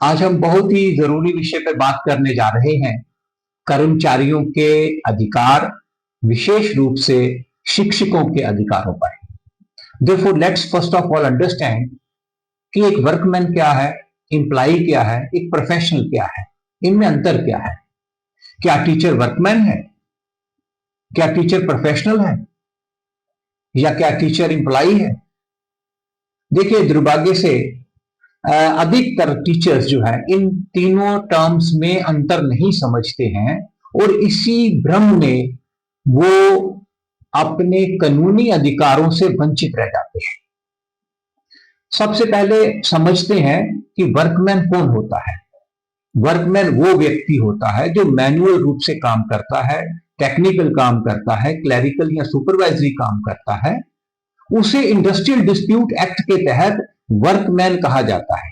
आज हम बहुत ही जरूरी विषय पर बात करने जा रहे हैं, कर्मचारियों के अधिकार, विशेष रूप से शिक्षकों के अधिकारों पर। Therefore, let's first of all understand कि एक वर्कमैन क्या है, एम्प्लॉय क्या है, एक प्रोफेशनल क्या है, इनमें अंतर क्या है। क्या टीचर वर्कमैन है, क्या टीचर प्रोफेशनल है, या क्या टीचर एम्प्लॉय है। देखिए, दुर्भाग्य से अधिकतर टीचर्स जो है इन तीनों टर्म्स में अंतर नहीं समझते हैं और इसी भ्रम में वो अपने कानूनी अधिकारों से वंचित रह जाते हैं। सबसे पहले समझते हैं कि वर्कमैन कौन होता है। वर्कमैन वो व्यक्ति होता है जो मैनुअल रूप से काम करता है, टेक्निकल काम करता है, क्लरिकल या सुपरवाइजरी काम करता है। उसे इंडस्ट्रियल डिस्प्यूट एक्ट के तहत वर्कमैन कहा जाता है।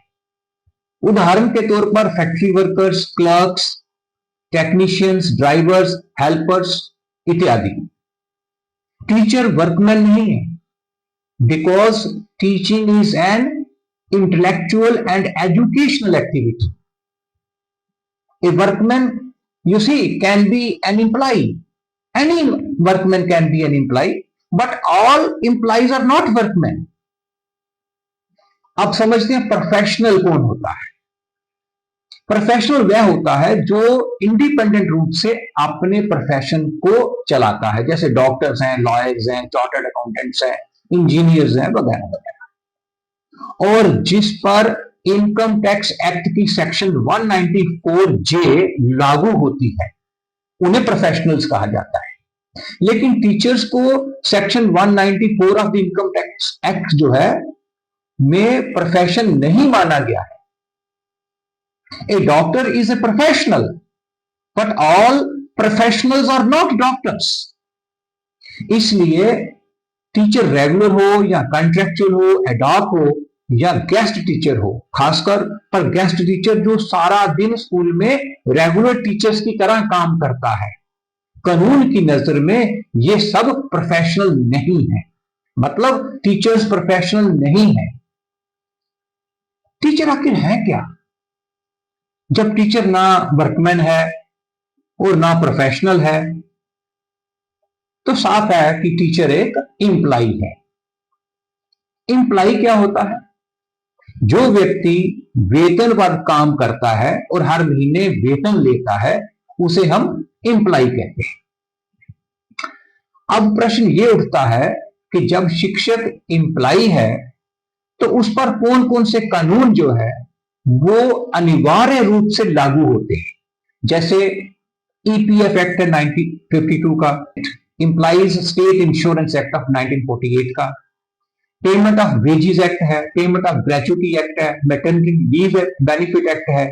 उदाहरण के तौर पर factory workers, clerks, technicians, drivers, helpers इत्यादि। टीचर वर्कमैन नहीं है, because teaching is an intellectual and educational activity. A workman, you see, can be an employee. Any workman can be an employee, but all employees are not workmen. अब समझते हैं professional कौन होता है। Professional वह होता है जो इंडिपेंडेंट रूप से अपने प्रोफेशन को चलाता है, जैसे डॉक्टर्स हैं, लॉयर्स हैं, चार्टर्ड अकाउंटेंट्स हैं, इंजीनियर्स हैं, वगैरह वगैरह, और जिस पर इनकम टैक्स एक्ट की सेक्शन 194J लागू होती है, उन्हें प्रोफेशनल्स कहा जाता है। लेकिन टीचर्स को section 194 of the income tax act जो है में प्रोफेशन नहीं माना गया है। A doctor is a professional, but all professionals are not doctors. इसलिए टीचर रेगुलर हो या कॉन्ट्रेक्चुअल हो, एडॉक हो या गेस्ट टीचर हो, खासकर पर गेस्ट टीचर जो सारा दिन स्कूल में रेगुलर टीचर्स की तरह काम करता है, कानून की नजर में ये सब प्रोफेशनल नहीं है। मतलब टीचर्स प्रोफेशनल नहीं है। टीचर आखिर है क्या? जब टीचर ना वर्कमैन है और ना प्रोफेशनल है, तो साफ है कि टीचर एक एम्प्लॉय है। एम्प्लॉय क्या होता है? जो व्यक्ति वेतन पर काम करता है और हर महीने वेतन लेता है, उसे हम एम्प्लॉय कहते हैं। अब प्रश्न ये उठता है कि जब शिक्षक एम्प्लॉय है तो उस पर कौन कौन से कानून जो है वो अनिवार्य रूप से लागू होते हैं। जैसे ईपीएफ एक्ट है 1952 का, employees state insurance act of 1948 का, पेमेंट ऑफ वेजेस एक्ट है, पेमेंट ऑफ ग्रेचुटी एक्ट है, मैटरनिटी लीव बेनिफिट एक्ट है,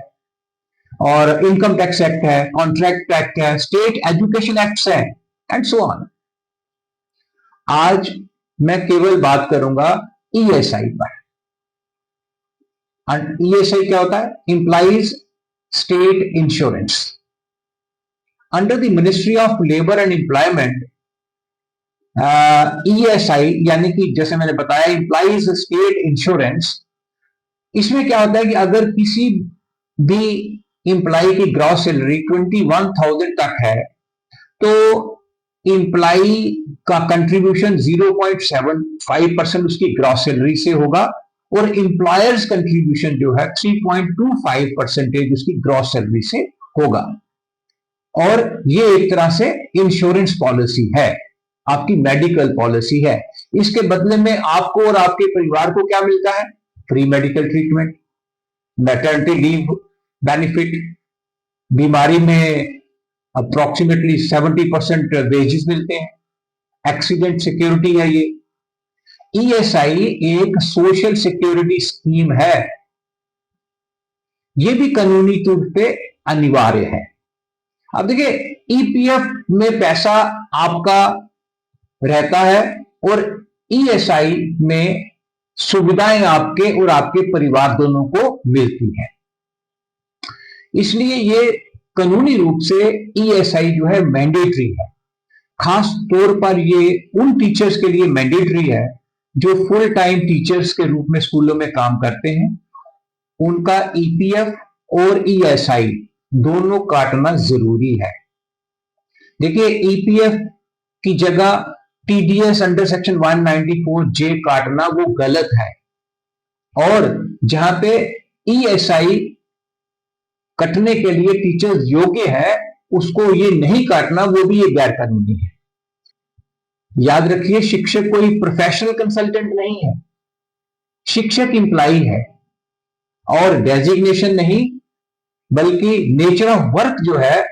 और इनकम टैक्स एक्ट है, कॉन्ट्रैक्ट एक्ट है, स्टेट एजुकेशन एक्ट है, एंड सो ऑन। आज मैं केवल बात करूंगा ईएसआई पर। ईएसआई क्या होता है? Employees state insurance. Under the ministry of labour and employment, ESI यानी कि जैसे मैंने बताया एम्प्लॉइज स्टेट इंश्योरेंस, इसमें क्या होता है कि अगर किसी भी एम्प्लॉय की ग्रॉस सैलरी 21,000 तक है तो एम्प्लॉय का कंट्रीब्यूशन 0.75% उसकी ग्रॉस सैलरी से होगा और एम्प्लॉयर्स कंट्रीब्यूशन जो है 3.25% उसकी ग्रॉस सैलरी से होगा। और ये एक तरह से इंश्योरेंस पॉलिसी है, आपकी मेडिकल पॉलिसी है। इसके बदले में आपको और आपके परिवार को क्या मिलता है? Free medical treatment, maternity leave benefit, बीमारी में अप्रोक्सीमेटली 70% वेजेस मिलते हैं, एक्सीडेंट सिक्योरिटी है। ये ईएसआई एक सोशल सिक्योरिटी स्कीम है, ये भी कानूनी तौर पे अनिवार्य है। अब देखिए, ईपीएफ में पैसा आपका रहता है और ईएसआई में सुविधाएं आपके और आपके परिवार दोनों को मिलती हैं। इसलिए ये कानूनी रूप से ईएसआई जो है मैंडेटरी है। खास तौर पर ये उन टीचर्स के लिए मैंडेटरी है जो फुल टाइम टीचर्स के रूप में स्कूलों में काम करते हैं। उनका ईपीएफ और ईएसआई दोनों काटना जरूरी है। देखिए, ईपीएफ की जगह टीडीएस अंडर सेक्शन 194 जे काटना वो गलत है, और जहां पे ईएसआई कटने के लिए टीचर्स योग्य है उसको ये नहीं काटना, वो भी ये गैर कानूनी है। याद रखिए, शिक्षक कोई प्रोफेशनल कंसल्टेंट नहीं है, शिक्षक इंप्लाई है, और डेजिग्नेशन नहीं बल्कि नेचर ऑफ वर्क जो है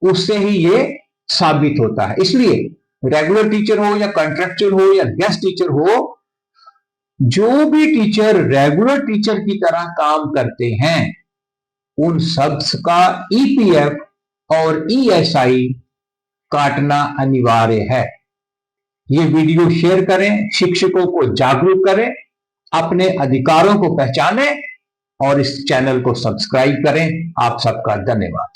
उससे ही ये साबित होता है। इसलिए रेगुलर टीचर हो या कॉन्ट्रेक्चुअल हो या गेस्ट टीचर हो, जो भी टीचर रेगुलर टीचर की तरह काम करते हैं उन सब का ईपीएफ और ईएसआई काटना अनिवार्य है। ये वीडियो शेयर करें, शिक्षकों को जागरूक करें, अपने अधिकारों को पहचानें और इस चैनल को सब्सक्राइब करें। आप सबका धन्यवाद।